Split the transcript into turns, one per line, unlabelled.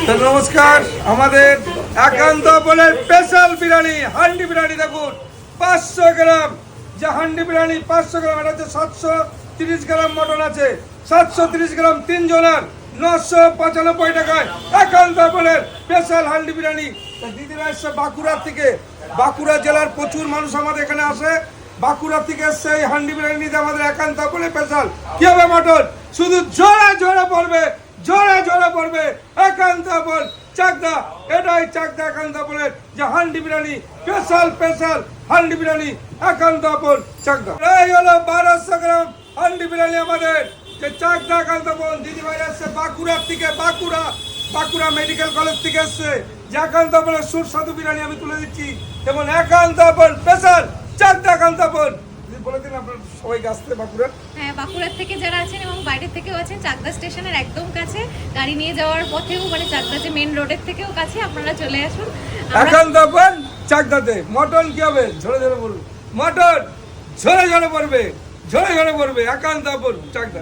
তো নমস্কার, আমাদের একান্ত বলে স্পেশাল বিরিয়ানি হান্ডি বিরিয়ানি দেখুন 500 গ্রাম। যে হান্ডি বিরিয়ানি 500 গ্রাম, এটা হচ্ছে 730 গ্রাম মটন আছে, 730 গ্রাম 3 জনের 995 টাকায় একান্ত বলে স্পেশাল হান্ডি বিরিয়ানি। দিদিরা এসছে বাঁকুড়া থেকে, বাঁকুড়া জেলার প্রচুর মানুষ আমাদের এখানে আসে। বাঁকুড়া থেকে এসছে এই হান্ডি বিরিয়ানি নিতে আমাদের একান্ত বলে স্পেশাল। কি হবে মটন? শুধু জোরে জোরে পড়বে, জোরে জোরে পড়বে একান্ত বল চাকদা। এটাই চাকদা একান্ত বলের যে হান্ডি বিরিয়ানি, স্পেশাল স্পেশাল হান্ডি বিরিয়ানি একান্ত বল চাকদা। এই হলো 1200 গ্রাম হান্ডি বিরিয়ানি আমাদের যে চাকদা একান্ত বল। দিদিভাই আসছে বাঁকুড়া থেকে, বাঁকুড়া মেডিকেল কলেজ থেকে এসছে। যে একান্ত বলের সুস্বাদু বিরিয়ানি আমি তুলে দিচ্ছি, এবং একান্ত বল স্পেশাল চাকদা একান্ত বল। বলে দিন আপনার সবাই আসতে বাঁকুড়া।
হ্যাঁ, বাঁকুড়ার থেকে যারা আছেন এবং বাইরের থেকেও আছেন, চাকদা স্টেশনের একদম কাছে, গাড়ি নিয়ে যাওয়ার পথেও, মানে চাকদা যে মেন রোডের থেকেও কাছে, আপনারা চলে আসুন।
একান্ত বল চাকদাতে। মটন কি হবে? ঝরে ঝরে পড়বে মটন, ঝরে ঝরে পড়বে, ঝরে ঝরে পড়বে একান্ত বল চাকদা।